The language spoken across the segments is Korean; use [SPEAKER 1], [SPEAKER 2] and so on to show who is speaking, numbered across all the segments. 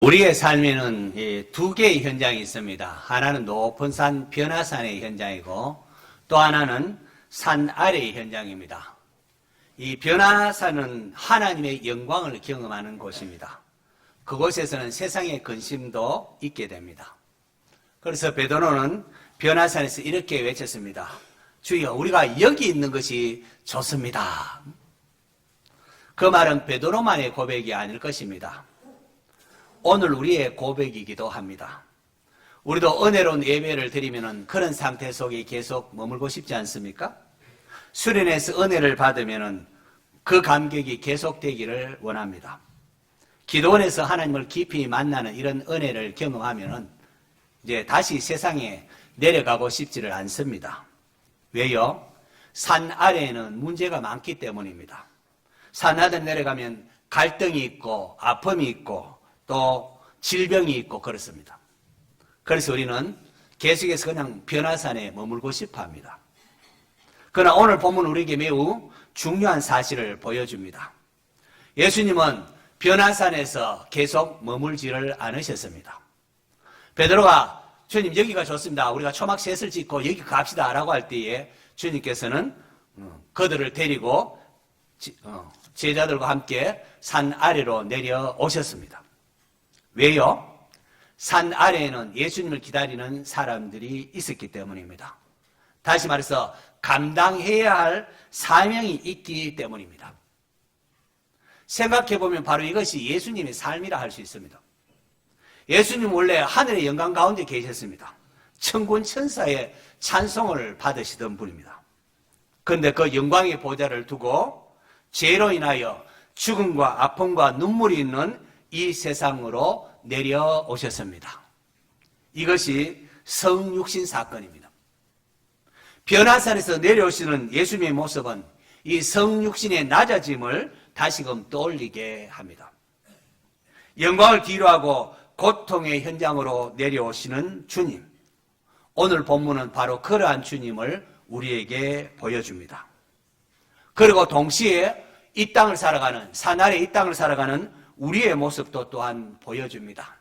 [SPEAKER 1] 우리의 삶에는 두 개의 현장이 있습니다. 하나는 높은 산 변화산의 현장이고 또 하나는 산 아래의 현장입니다. 이 변화산은 하나님의 영광을 경험하는 곳입니다. 그곳에서는 세상의 근심도 잊게 됩니다. 그래서 베드로는 변화산에서 이렇게 외쳤습니다. 주여, 우리가 여기 있는 것이 좋습니다. 그 말은 베드로만의 고백이 아닐 것입니다. 오늘 우리의 고백이기도 합니다. 우리도 은혜로운 예배를 드리면 그런 상태 속에 계속 머물고 싶지 않습니까? 수련회에서 은혜를 받으면 그 감격이 계속되기를 원합니다. 기도원에서 하나님을 깊이 만나는 이런 은혜를 경험하면 이제 다시 세상에 내려가고 싶지를 않습니다. 왜요? 산 아래에는 문제가 많기 때문입니다. 산 아래 내려가면 갈등이 있고 아픔이 있고 또 질병이 있고 그렇습니다. 그래서 우리는 계속해서 그냥 변화산에 머물고 싶어 합니다. 그러나 오늘 본문은 우리에게 매우 중요한 사실을 보여줍니다. 예수님은 변화산에서 계속 머물지를 않으셨습니다. 베드로가 주님 여기가 좋습니다. 우리가 초막 셋을 짓고 여기 갑시다 라고 할 때에 주님께서는 그들을 데리고 제자들과 함께 산 아래로 내려오셨습니다. 왜요? 산 아래에는 예수님을 기다리는 사람들이 있었기 때문입니다. 다시 말해서 감당해야 할 사명이 있기 때문입니다. 생각해보면 바로 이것이 예수님의 삶이라 할 수 있습니다. 예수님 원래 하늘의 영광 가운데 계셨습니다. 천군 천사의 찬송을 받으시던 분입니다. 그런데 그 영광의 보좌를 두고 죄로 인하여 죽음과 아픔과 눈물이 있는 이 세상으로 내려오셨습니다. 이것이 성육신 사건입니다. 변화산에서 내려오시는 예수님의 모습은 이 성육신의 낮아짐을 다시금 떠올리게 합니다. 영광을 뒤로하고 고통의 현장으로 내려오시는 주님. 오늘 본문은 바로 그러한 주님을 우리에게 보여줍니다. 그리고 동시에 이 땅을 살아가는, 산 아래 이 땅을 살아가는 우리의 모습도 또한 보여줍니다.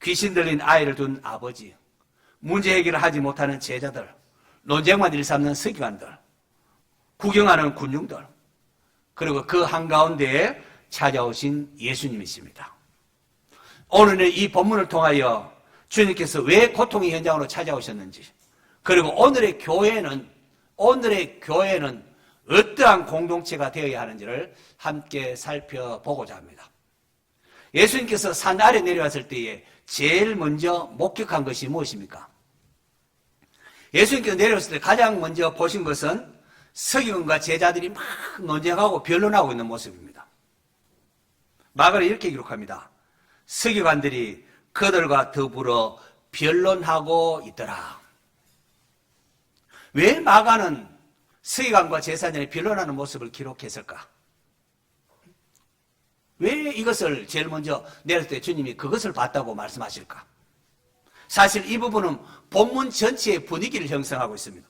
[SPEAKER 1] 귀신 들린 아이를 둔 아버지, 문제 해결을 하지 못하는 제자들, 논쟁만 일삼는 서기관들, 구경하는 군중들, 그리고 그 한가운데에 찾아오신 예수님이십니다. 오늘은 이 본문을 통하여 주님께서 왜 고통의 현장으로 찾아오셨는지, 그리고 오늘의 교회는 어떠한 공동체가 되어야 하는지를 함께 살펴보고자 합니다. 예수님께서 산 아래 내려왔을 때에 제일 먼저 목격한 것이 무엇입니까? 예수님께서 내려왔을 때 가장 먼저 보신 것은 서기관과 제자들이 막 논쟁하고 변론하고 있는 모습입니다. 마가는 이렇게 기록합니다. 서기관들이 그들과 더불어 변론하고 있더라. 왜 마가는 서기관과 제사장이 변론하는 모습을 기록했을까? 왜 이것을 제일 먼저 내렸을 때 주님이 그것을 봤다고 말씀하실까? 사실 이 부분은 본문 전체의 분위기를 형성하고 있습니다.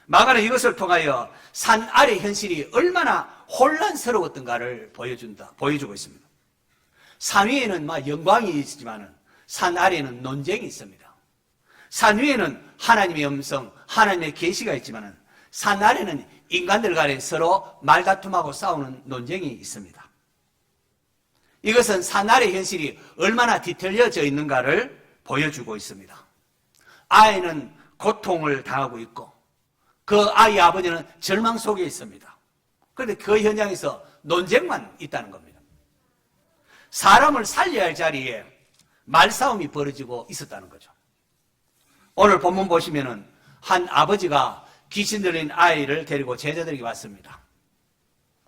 [SPEAKER 1] 마가는 이것을 통하여 산 아래 현실이 얼마나 혼란스러웠던가를 보여주고 있습니다. 산 위에는 막 영광이 있지만 산 아래에는 논쟁이 있습니다. 산 위에는 하나님의 음성, 하나님의 계시가 있지만 산 아래는 인간들 간에 서로 말다툼하고 싸우는 논쟁이 있습니다. 이것은 산 아래 현실이 얼마나 뒤틀려져 있는가를 보여주고 있습니다. 아이는 고통을 당하고 있고 그 아이의 아버지는 절망 속에 있습니다. 그런데 그 현장에서 논쟁만 있다는 겁니다. 사람을 살려야 할 자리에 말싸움이 벌어지고 있었다는 거죠. 오늘 본문 보시면은 한 아버지가 귀신 들린 아이를 데리고 제자들에게 왔습니다.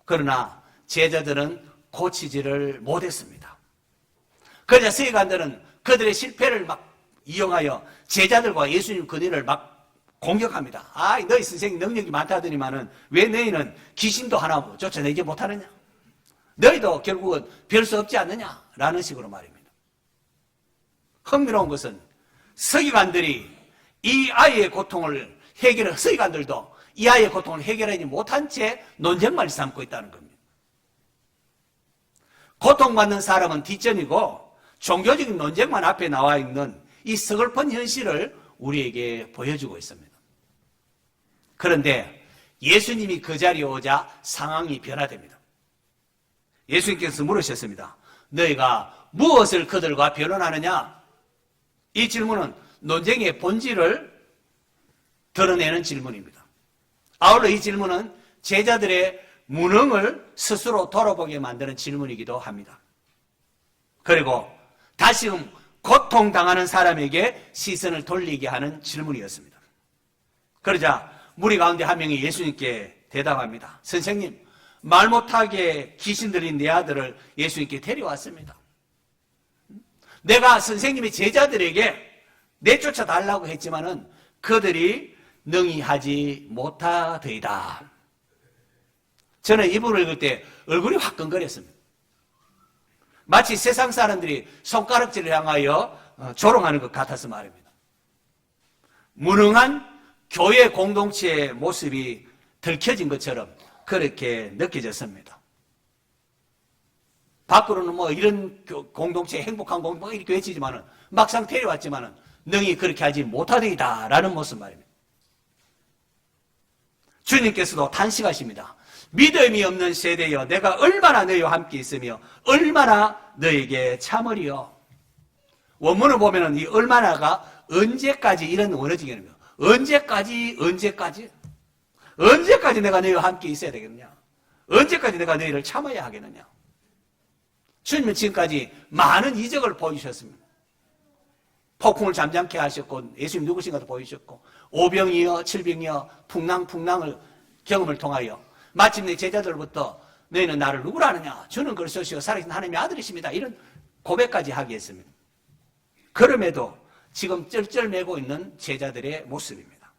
[SPEAKER 1] 그러나 제자들은 고치지를 못했습니다. 그러자 서기관들은 그들의 실패를 막 이용하여 제자들과 예수님 그들을 막 공격합니다. 아, 너희 선생님 능력이 많다더니만은 왜 너희는 귀신도 하나 쫓아내지 못하느냐? 너희도 결국은 별 수 없지 않느냐? 라는 식으로 말입니다. 흥미로운 것은 서기관들이 이 아이의 고통을 서기관들도 이 아이의 고통을 해결하지 못한 채 논쟁만 삼고 있다는 겁니다. 고통받는 사람은 뒷전이고 종교적인 논쟁만 앞에 나와 있는 이 서글픈 현실을 우리에게 보여주고 있습니다. 그런데 예수님이 그 자리에 오자 상황이 변화됩니다. 예수님께서 물으셨습니다. 너희가 무엇을 그들과 변론하느냐? 이 질문은 논쟁의 본질을 드러내는 질문입니다. 아울러 이 질문은 제자들의 무능을 스스로 돌아보게 만드는 질문이기도 합니다. 그리고 다시금 고통당하는 사람에게 시선을 돌리게 하는 질문이었습니다. 그러자 무리 가운데 한 명이 예수님께 대답합니다. 선생님, 말 못하게 귀신 들린 내 아들을 예수님께 데려왔습니다. 내가 선생님의 제자들에게 내쫓아 달라고 했지만은 그들이 능히 하지 못하더이다. 저는 이 부분을 읽을 때 얼굴이 화끈거렸습니다. 마치 세상 사람들이 손가락질을 향하여 조롱하는 것 같아서 말입니다. 무능한 교회 공동체의 모습이 들켜진 것처럼 그렇게 느껴졌습니다. 밖으로는 뭐 이런 공동체, 행복한 공동체 이렇게 외치지만은 막상 데려왔지만은 능히 그렇게 하지 못하더이다 라는 모습 말입니다. 주님께서도 탄식하십니다. 믿음이 없는 세대여, 내가 얼마나 너희와 함께 있으며 얼마나 너희에게 참으리요. 원문을 보면은 이 얼마나가 언제까지 이런 원어지경입니다. 언제까지 내가 너희와 함께 있어야 되겠느냐? 언제까지 내가 너희를 참아야 하겠느냐? 주님은 지금까지 많은 이적을 보여주셨습니다. 폭풍을 잠잠케 하셨고 예수님 누구신가도 보이셨고 오병이여 칠병이여 풍랑을 경험을 통하여 마침내 제자들부터 너희는 나를 누구라 하느냐? 주는 그리스도시요 살아계신 하나님의 아들이십니다. 이런 고백까지 하게 했습니다. 그럼에도 지금 쩔쩔매고 있는 제자들의 모습입니다.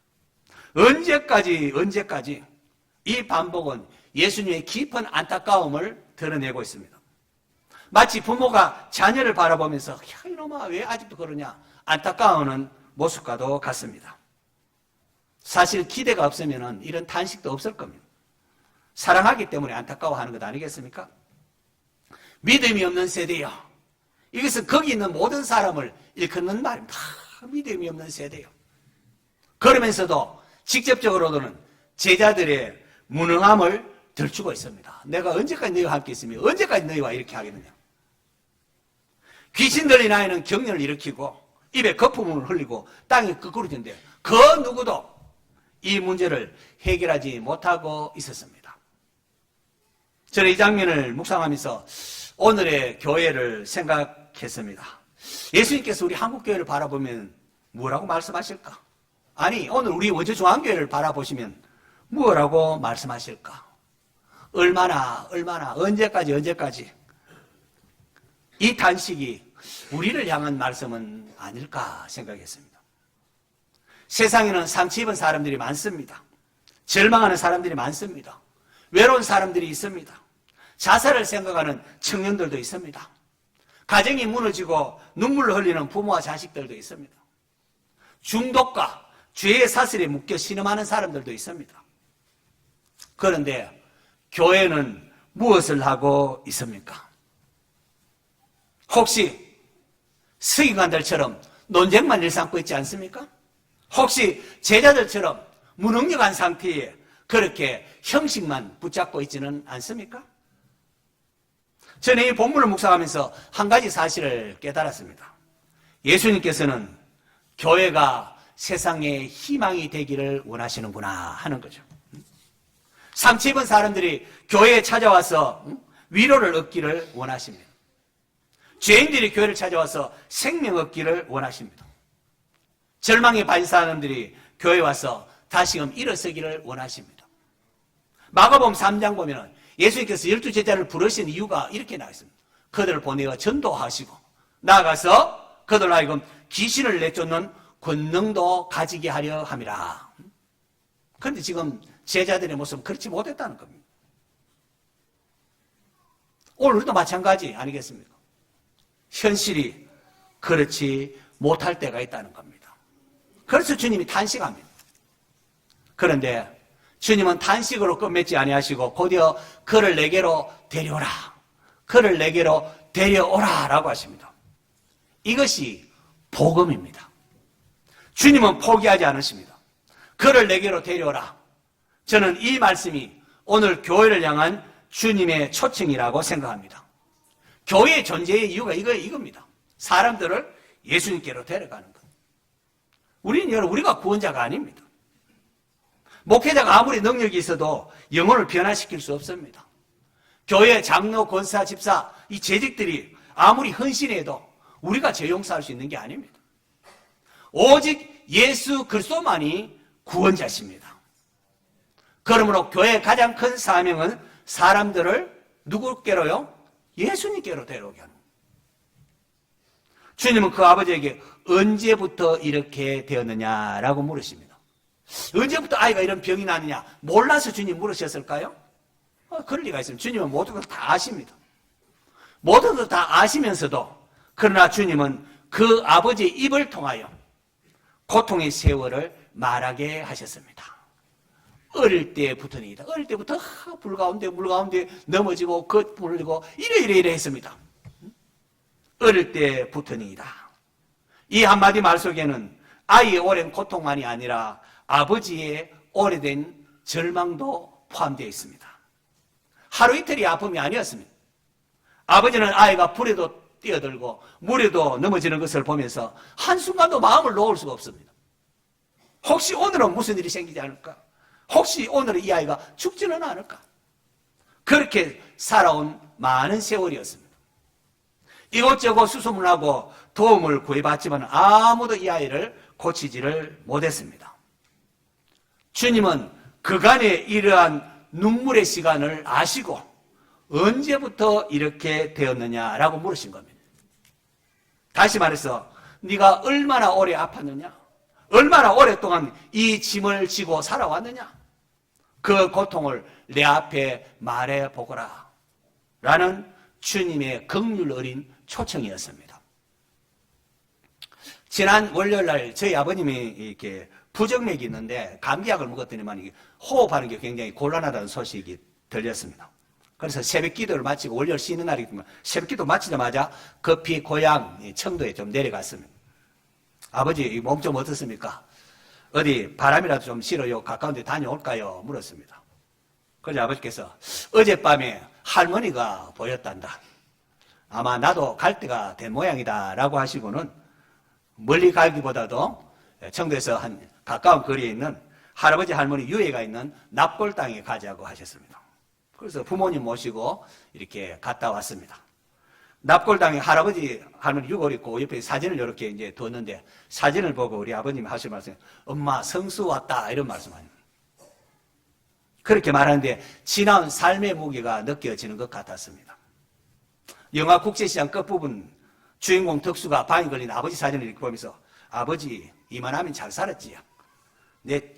[SPEAKER 1] 언제까지 이 반복은 예수님의 깊은 안타까움을 드러내고 있습니다. 마치 부모가 자녀를 바라보면서 야 이놈아 왜 아직도 그러냐 안타까워하는 모습과도 같습니다. 사실 기대가 없으면 이런 탄식도 없을 겁니다. 사랑하기 때문에 안타까워하는 것 아니겠습니까? 믿음이 없는 세대요. 이것은 거기 있는 모든 사람을 일컫는 말입니다. 믿음이 없는 세대요. 그러면서도 직접적으로는 제자들의 무능함을 들추고 있습니다. 내가 언제까지 너희와 함께 있으며 언제까지 너희와 이렇게 하겠느냐. 귀신 들린 아이는 경련을 일으키고 입에 거품을 흘리고 땅에 끄꾸러지는데 그 누구도 이 문제를 해결하지 못하고 있었습니다. 저는 이 장면을 묵상하면서 오늘의 교회를 생각했습니다. 예수님께서 우리 한국교회를 바라보면 뭐라고 말씀하실까? 아니 오늘 우리 원주중앙교회를 바라보시면 뭐라고 말씀하실까? 얼마나 언제까지 이 탄식이 우리를 향한 말씀은 아닐까 생각했습니다. 세상에는 상처 입은 사람들이 많습니다. 절망하는 사람들이 많습니다. 외로운 사람들이 있습니다. 자살을 생각하는 청년들도 있습니다. 가정이 무너지고 눈물을 흘리는 부모와 자식들도 있습니다. 중독과 죄의 사슬에 묶여 신음하는 사람들도 있습니다. 그런데 교회는 무엇을 하고 있습니까? 혹시 서기관들처럼 논쟁만 일삼고 있지 않습니까? 혹시 제자들처럼 무능력한 상태에 그렇게 형식만 붙잡고 있지는 않습니까? 저는 이 본문을 묵상하면서 한 가지 사실을 깨달았습니다. 예수님께서는 교회가 세상의 희망이 되기를 원하시는구나 하는 거죠. 상처 입은 사람들이 교회에 찾아와서 위로를 얻기를 원하십니다. 죄인들이 교회를 찾아와서 생명 얻기를 원하십니다. 절망에 빠진 사람들이 교회에 와서 다시금 일어서기를 원하십니다. 마가복음 3장 보면 예수님께서 12제자를 부르신 이유가 이렇게 나와 있습니다. 그들을 보내어 전도하시고 나아가서 그들로 하여금 귀신을 내쫓는 권능도 가지게 하려 함이라. 그런데 지금 제자들의 모습은 그렇지 못했다는 겁니다. 오늘도 마찬가지 아니겠습니까? 현실이 그렇지 못할 때가 있다는 겁니다. 그래서 주님이 탄식합니다. 그런데 주님은 탄식으로 끝맺지 아니하시고 곧이어 그를 내게로 데려오라. 그를 내게로 데려오라라고 하십니다. 이것이 복음입니다. 주님은 포기하지 않으십니다. 그를 내게로 데려오라. 저는 이 말씀이 오늘 교회를 향한 주님의 초청이라고 생각합니다. 교회의 존재의 이유가 이겁니다. 사람들을 예수님께로 데려가는 것. 우리가 구원자가 아닙니다. 목회자가 아무리 능력이 있어도 영혼을 변화시킬 수 없습니다. 교회 장로, 권사, 집사 이 재직들이 아무리 헌신해도 우리가 죄 용서할 수 있는 게 아닙니다. 오직 예수 그리스도만이 구원자십니다. 그러므로 교회의 가장 큰 사명은 사람들을 누구께로요? 예수님께로 데려오게 하는 거예요. 주님은 그 아버지에게 언제부터 이렇게 되었느냐라고 물으십니다. 언제부터 아이가 이런 병이 나느냐 몰라서 주님 물으셨을까요? 그럴 리가 있습니다. 주님은 모든 걸 다 아십니다. 모든 걸 다 아시면서도 그러나 주님은 그 아버지의 입을 통하여 고통의 세월을 말하게 하셨습니다. 어릴 때부터입니다. 어릴 때부터 물 가운데 넘어지고 겉물리고 이래 했습니다. 어릴 때부터입니다. 이 한마디 말 속에는 아이의 오랜 고통만이 아니라 아버지의 오래된 절망도 포함되어 있습니다. 하루 이틀이 아픔이 아니었습니다. 아버지는 아이가 불에도 뛰어들고 물에도 넘어지는 것을 보면서 한순간도 마음을 놓을 수가 없습니다. 혹시 오늘은 무슨 일이 생기지 않을까? 혹시 오늘은 이 아이가 죽지는 않을까? 그렇게 살아온 많은 세월이었습니다. 이곳저곳 수소문하고 도움을 구해봤지만 아무도 이 아이를 고치지를 못했습니다. 주님은 그간의 이러한 눈물의 시간을 아시고 언제부터 이렇게 되었느냐라고 물으신 겁니다. 다시 말해서 네가 얼마나 오래 아팠느냐? 얼마나 오랫동안 이 짐을 지고 살아왔느냐? 그 고통을 내 앞에 말해보거라 라는 주님의 긍휼 어린 초청이었습니다. 지난 월요일날 저희 아버님이 이렇게 부정맥이 있는데 감기약을 먹었더니만 호흡하는 게 굉장히 곤란하다는 소식이 들렸습니다. 그래서 새벽 기도를 마치고 월요일 쉬는 날이지만 새벽 기도 마치자마자 급히 고향 청도에 좀 내려갔습니다. 아버지 몸 좀 어떻습니까? 어디 바람이라도 좀 실어요 가까운 데 다녀올까요? 물었습니다. 그래서 아버지께서 어젯밤에 할머니가 보였단다. 아마 나도 갈 때가 된 모양이다 라고 하시고는 멀리 가기보다도 청도에서 한 가까운 거리에 있는 할아버지 할머니 유해가 있는 납골 땅에 가자고 하셨습니다. 그래서 부모님 모시고 이렇게 갔다 왔습니다. 납골 땅에 할아버지 할머니 유골 있고 옆에 사진을 이렇게 이제 뒀는데 사진을 보고 우리 아버님이 하실 말씀, 엄마 성수 왔다 이런 말씀합니다. 그렇게 말하는데 지나온 삶의 무게가 느껴지는 것 같았습니다. 영화 국제시장 끝부분 주인공 덕수가 방에 걸린 아버지 사진을 이렇게 보면서 아버지 이만하면 잘 살았지요.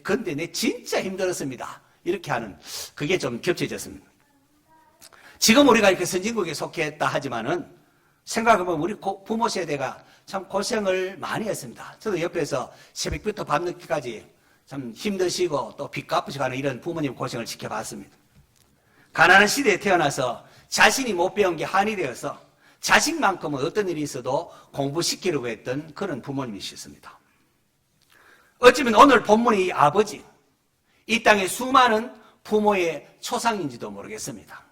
[SPEAKER 1] 근데 내 진짜 힘들었습니다. 이렇게 하는 그게 좀 겹쳐졌습니다. 지금 우리가 이렇게 선진국에 속했다 하지만은 생각해보면 우리 부모 세대가 참 고생을 많이 했습니다. 저도 옆에서 새벽부터 밤늦게까지 참 힘드시고 또 빚 갚으시고 하는 이런 부모님 고생을 지켜봤습니다. 가난한 시대에 태어나서 자신이 못 배운 게 한이 되어서 자식만큼은 어떤 일이 있어도 공부시키려고 했던 그런 부모님이셨습니다. 어쩌면 오늘 본문의 이 아버지, 이 땅의 수많은 부모의 초상인지도 모르겠습니다.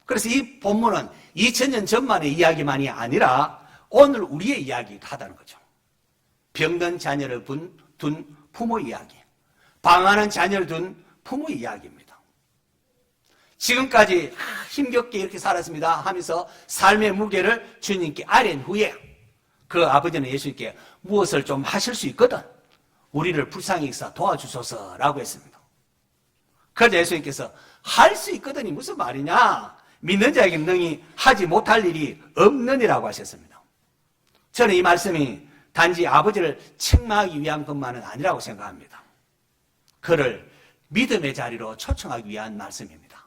[SPEAKER 1] 그래서 이 본문은 2000년 전만의 이야기만이 아니라 오늘 우리의 이야기가 하다는 거죠. 병든 자녀를 둔 부모 이야기, 방황하는 자녀를 둔 부모 이야기입니다. 지금까지 힘겹게 이렇게 살았습니다 하면서 삶의 무게를 주님께 아랜 후에 그 아버지는 예수님께 무엇을 좀 하실 수 있거든 우리를 불쌍히 여기사 도와주소서라고 했습니다. 그래서 예수님께서 할 수 있거든이 무슨 말이냐? 믿는 자에게 능히 하지 못할 일이 없느니라고 하셨습니다. 저는 이 말씀이 단지 아버지를 책망하기 위한 것만은 아니라고 생각합니다. 그를 믿음의 자리로 초청하기 위한 말씀입니다.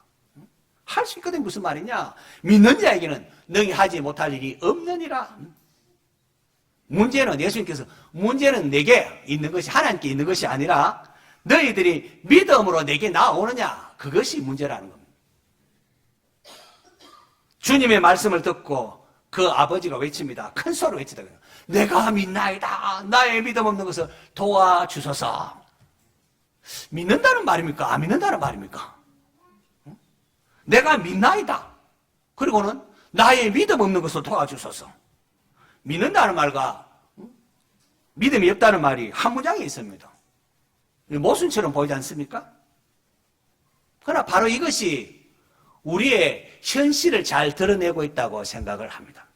[SPEAKER 1] 할 수 있거든 무슨 말이냐? 믿는 자에게는 능히 하지 못할 일이 없느니라. 문제는 예수님께서 문제는 내게 있는 것이 하나님께 있는 것이 아니라 너희들이 믿음으로 내게 나오느냐 그것이 문제라는 겁니다. 주님의 말씀을 듣고 그 아버지가 외칩니다. 큰 소리로 외치다. 내가 믿나이다. 나의 믿음 없는 것을 도와주소서. 믿는다는 말입니까? 안 믿는다는 말입니까? 내가 믿나이다. 그리고는 나의 믿음 없는 것을 도와주소서. 믿는다는 말과 믿음이 없다는 말이 한 문장에 있습니다. 모순처럼 보이지 않습니까? 그러나 바로 이것이 우리의 현실을 잘 드러내고 있다고 생각을 합니다.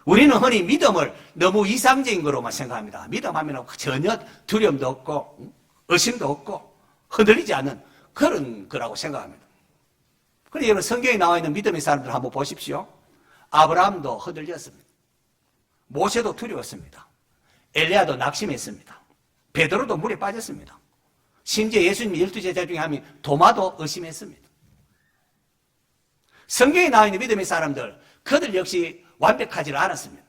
[SPEAKER 1] 우리는 흔히 믿음을 너무 이상적인 거로만 생각합니다. 믿음하면 전혀 두려움도 없고 의심도 없고 흔들리지 않는 그런 거라고 생각합니다. 그런데 여러분 성경에 나와 있는 믿음의 사람들 한번 보십시오. 아브라함도 흔들렸습니다. 모세도 두려웠습니다. 엘리야도 낙심했습니다. 베드로도 물에 빠졌습니다. 심지어 예수님 12제자 중에 한 명 도마도 의심했습니다. 성경에 나와 있는 믿음의 사람들, 그들 역시 완벽하지 않았습니다.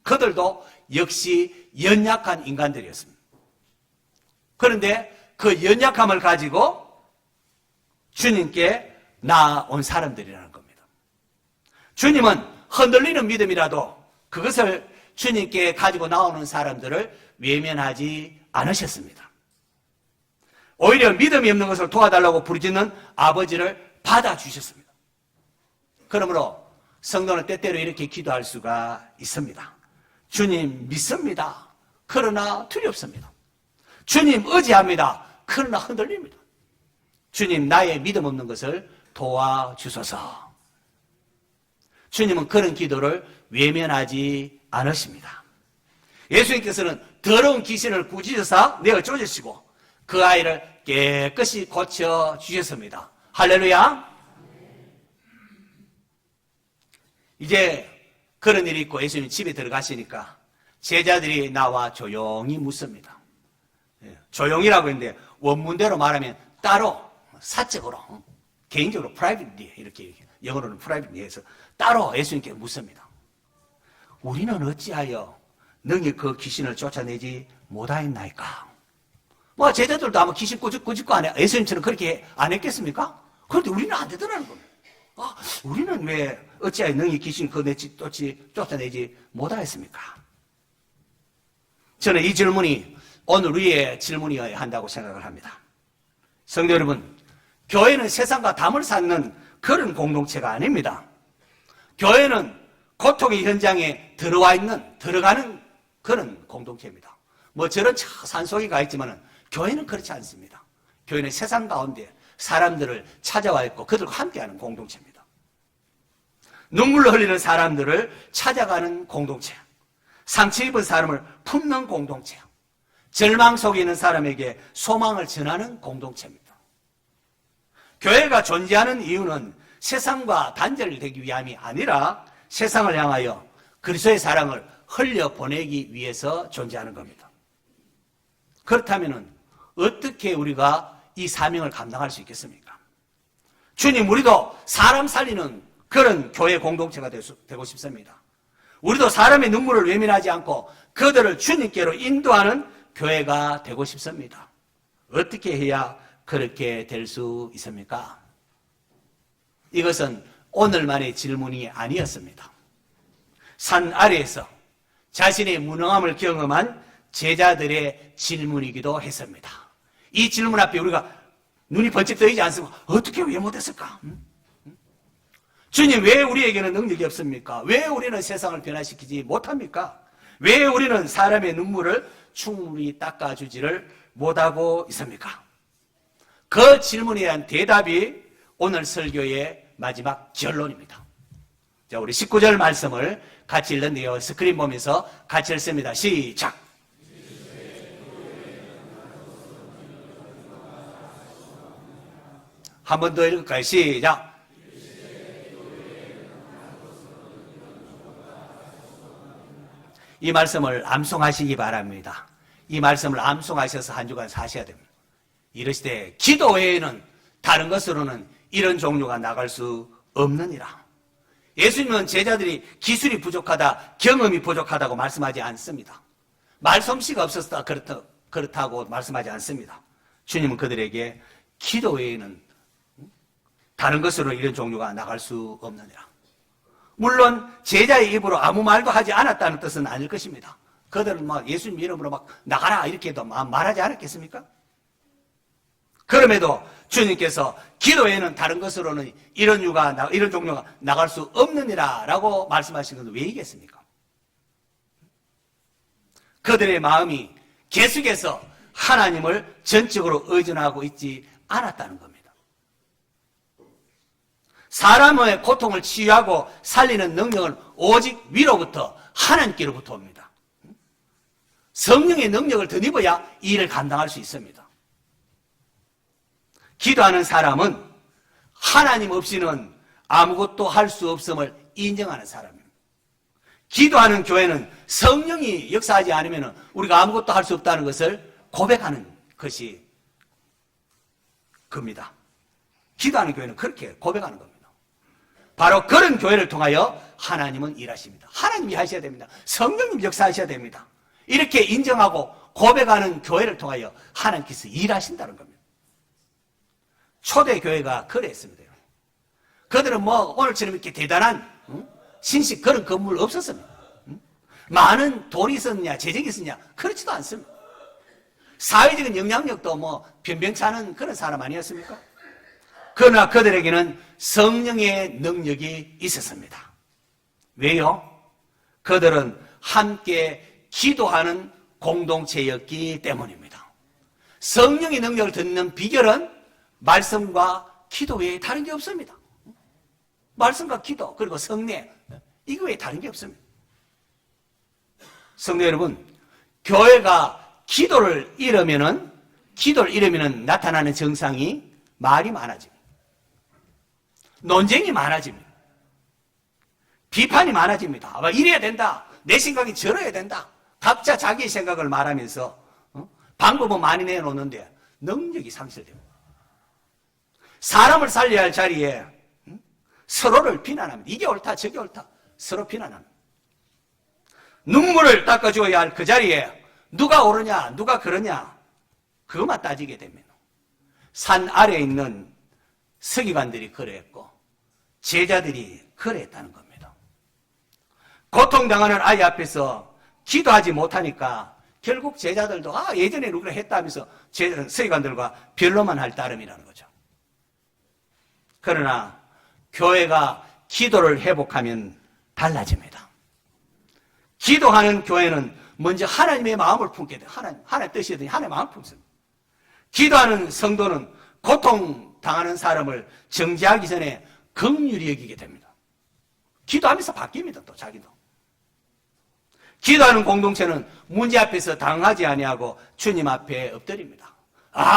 [SPEAKER 1] 그들도 역시 연약한 인간들이었습니다. 그런데 그 연약함을 가지고 주님께 나아온 사람들이라는 겁니다. 주님은 흔들리는 믿음이라도 그것을 주님께 가지고 나오는 사람들을 외면하지 않으셨습니다. 오히려 믿음이 없는 것을 도와달라고 부르짖는 아버지를 받아주셨습니다. 그러므로 성도는 때때로 이렇게 기도할 수가 있습니다. 주님 믿습니다. 그러나 두렵습니다. 주님 의지합니다. 그러나 흔들립니다. 주님 나의 믿음 없는 것을 도와주소서. 주님은 그런 기도를 외면하지 않으십니다. 예수님께서는 더러운 귀신을 꾸짖으사 내어 쫓으시고 그 아이를 깨끗이 고쳐주셨습니다. 할렐루야. 이제 그런 일이 있고 예수님 집에 들어가시니까 제자들이 나와 조용히 묻습니다. 조용히라고 했는데 원문대로 말하면 따로 사적으로 개인적으로 privately 이렇게 영어로는 privately 해서 따로 예수님께 묻습니다. 우리는 어찌하여 능히 그 귀신을 쫓아내지 못하였나이까? 뭐 제자들도 아마 귀신 꾸짖고 안 해. 예수님처럼 그렇게 안 했겠습니까? 그런데 우리는 안 되더라는 겁니다. 우리는 왜 어찌하여 능히 귀신 쫓아내지 못하였습니까? 저는 이 질문이 오늘 우리의 질문이어야 한다고 생각을 합니다. 성도 여러분, 교회는 세상과 담을 쌓는 그런 공동체가 아닙니다. 교회는 고통의 현장에 들어가는 그런 공동체입니다. 뭐 저런 산속에 가 있지만은 교회는 그렇지 않습니다. 교회는 세상 가운데 사람들을 찾아와 있고 그들과 함께하는 공동체입니다. 눈물을 흘리는 사람들을 찾아가는 공동체, 상처 입은 사람을 품는 공동체, 절망 속에 있는 사람에게 소망을 전하는 공동체입니다. 교회가 존재하는 이유는 세상과 단절되기 위함이 아니라 세상을 향하여 그리스도의 사랑을 흘려보내기 위해서 존재하는 겁니다. 그렇다면 어떻게 우리가 이 사명을 감당할 수 있겠습니까? 주님, 우리도 사람 살리는 그런 교회 공동체가 되고 싶습니다. 우리도 사람의 눈물을 외면하지 않고 그들을 주님께로 인도하는 교회가 되고 싶습니다. 어떻게 해야 그렇게 될 수 있습니까? 이것은 오늘만의 질문이 아니었습니다. 산 아래에서 자신의 무능함을 경험한 제자들의 질문이기도 했습니다. 이 질문 앞에 우리가 눈이 번쩍 뜨이지 않습니까? 어떻게 왜 못했을까? 주님, 왜 우리에게는 능력이 없습니까? 왜 우리는 세상을 변화시키지 못합니까? 왜 우리는 사람의 눈물을 충분히 닦아주지를 못하고 있습니까? 그 질문에 대한 대답이 오늘 설교의 마지막 결론입니다. 자, 우리 19절 말씀을 같이 읽는데요. 스크린 보면서 같이 읽습니다. 시작! 한 번 더 읽을까요? 시작! 이 말씀을 암송하시기 바랍니다. 이 말씀을 암송하셔서 한 주간 사셔야 됩니다. 이러시되 기도 외에는 다른 것으로는 이런 종류가 나갈 수 없느니라. 예수님은 제자들이 기술이 부족하다, 경험이 부족하다고 말씀하지 않습니다. 말솜씨가 없어서 그렇다고 말씀하지 않습니다. 주님은 그들에게 기도 외에는 다른 것으로 이런 종류가 나갈 수 없느니라. 물론 제자의 입으로 아무 말도 하지 않았다는 뜻은 아닐 것입니다. 그들은 막 예수님 이름으로 막 나가라 이렇게도 말하지 않았겠습니까? 그럼에도 주님께서 기도에는 다른 것으로는 이런 종류가 나갈 수 없느니라 라고 말씀하신 것은 왜이겠습니까? 그들의 마음이 계속해서 하나님을 전적으로 의존하고 있지 않았다는 겁니다. 사람의 고통을 치유하고 살리는 능력은 오직 위로부터 하나님께로부터 옵니다. 성령의 능력을 덧입어야 이 일을 감당할 수 있습니다. 기도하는 사람은 하나님 없이는 아무것도 할 수 없음을 인정하는 사람입니다. 기도하는 교회는 성령이 역사하지 않으면 우리가 아무것도 할 수 없다는 것을 고백하는 것이 겁니다. 기도하는 교회는 그렇게 고백하는 겁니다. 바로 그런 교회를 통하여 하나님은 일하십니다. 하나님이 하셔야 됩니다. 성령님 역사하셔야 됩니다. 이렇게 인정하고 고백하는 교회를 통하여 하나님께서 일하신다는 겁니다. 초대교회가 그랬습니다. 그들은 오늘처럼 이렇게 대단한 신식 그런 건물 없었습니다. 많은 돈이 있었냐 재정이 있었냐 그렇지도 않습니다. 사회적인 영향력도 변변치 않은 그런 사람 아니었습니까? 그러나 그들에게는 성령의 능력이 있었습니다. 왜요? 그들은 함께 기도하는 공동체였기 때문입니다. 성령의 능력을 듣는 비결은 말씀과 기도 외에 다른 게 없습니다. 말씀과 기도 그리고 성례 이거 외에 다른 게 없습니다. 성도 여러분, 교회가 기도를 잃으면은 나타나는 증상이 말이 많아집니다. 논쟁이 많아집니다. 비판이 많아집니다. 이래야 된다. 내 생각이 저래야 된다. 각자 자기의 생각을 말하면서 방법은 많이 내놓는데 능력이 상실됩니다. 사람을 살려야 할 자리에 서로를 비난합니다. 이게 옳다 저게 옳다 서로 비난합니다. 눈물을 닦아줘야 할 그 자리에 누가 옳으냐 누가 그러냐 그것만 따지게 됩니다. 산 아래에 있는 서기관들이 그랬고 제자들이 그랬다는 겁니다. 고통당하는 아이 앞에서 기도하지 못하니까 결국 제자들도 예전에 누구라 했다 하면서 서기관들과 변론만 할 따름이라는 거죠. 그러나 교회가 기도를 회복하면 달라집니다. 기도하는 교회는 먼저 하나님의 마음을 품게 돼요. 하나님 뜻이든 하나님의 마음을 품습니다. 기도하는 성도는 고통당하는 사람을 정죄하기 전에 긍휼히 여기게 됩니다. 기도하면서 바뀝니다. 또 자기도. 기도하는 공동체는 문제 앞에서 당하지 아니하고 주님 앞에 엎드립니다.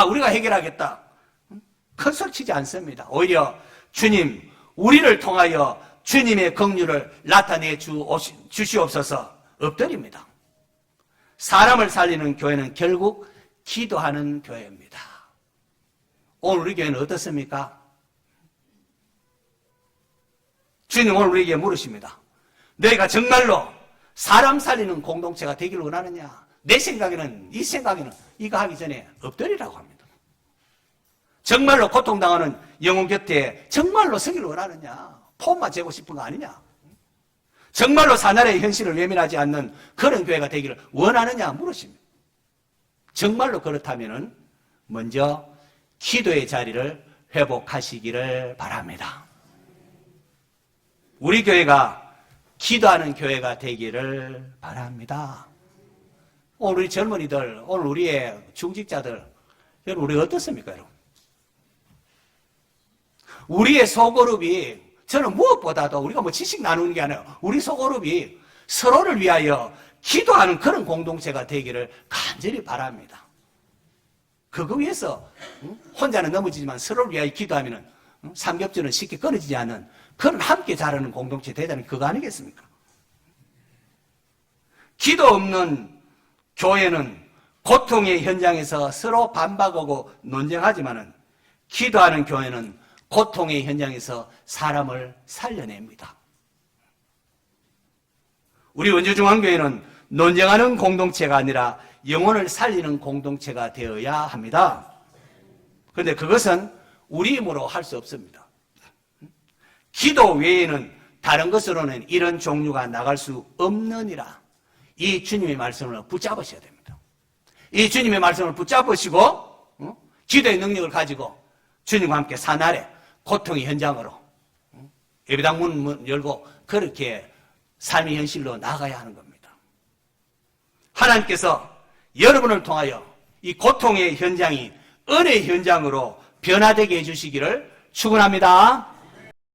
[SPEAKER 1] 우리가 해결하겠다. 큰 소리 치지 않습니다. 오히려 주님, 우리를 통하여 주님의 긍휼을 나타내 주시옵소서 엎드립니다. 사람을 살리는 교회는 결국 기도하는 교회입니다. 오늘 우리 교회는 어떻습니까? 주님 오늘 우리에게 물으십니다. 너희가 정말로 사람 살리는 공동체가 되기를 원하느냐? 내 생각에는 이 생각에는 이거 하기 전에 엎드리라고 합니다. 정말로 고통당하는 영혼 곁에 정말로 서기를 원하느냐? 폼만 재고 싶은 거 아니냐? 정말로 사나리의 현실을 외면하지 않는 그런 교회가 되기를 원하느냐 물으십니다. 정말로 그렇다면 먼저 기도의 자리를 회복하시기를 바랍니다. 우리 교회가 기도하는 교회가 되기를 바랍니다. 오늘 우리 젊은이들, 오늘 우리의 중직자들, 여러분 우리 어떻습니까 여러분? 우리의 소그룹이 저는 무엇보다도 우리가 지식 나누는 게 아니라 우리 소그룹이 서로를 위하여 기도하는 그런 공동체가 되기를 간절히 바랍니다. 그거 위해서 혼자는 넘어지지만 서로를 위하여 기도하면 삼겹살은 쉽게 끊어지지 않는 그런 함께 자라는 공동체 되자는 그거 아니겠습니까? 기도 없는 교회는 고통의 현장에서 서로 반박하고 논쟁하지만은 기도하는 교회는 고통의 현장에서 사람을 살려냅니다. 우리 원주중앙교회는 논쟁하는 공동체가 아니라 영혼을 살리는 공동체가 되어야 합니다. 그런데 그것은 우리 힘으로 할 수 없습니다. 기도 외에는 다른 것으로는 이런 종류가 나갈 수 없느니라. 이 주님의 말씀을 붙잡으셔야 됩니다. 이 주님의 말씀을 붙잡으시고 기도의 능력을 가지고 주님과 함께 사날에 고통의 현장으로 예배당 문 열고 그렇게 삶의 현실로 나가야 하는 겁니다. 하나님께서 여러분을 통하여 이 고통의 현장이 은혜의 현장으로 변화되게 해주시기를 축원합니다.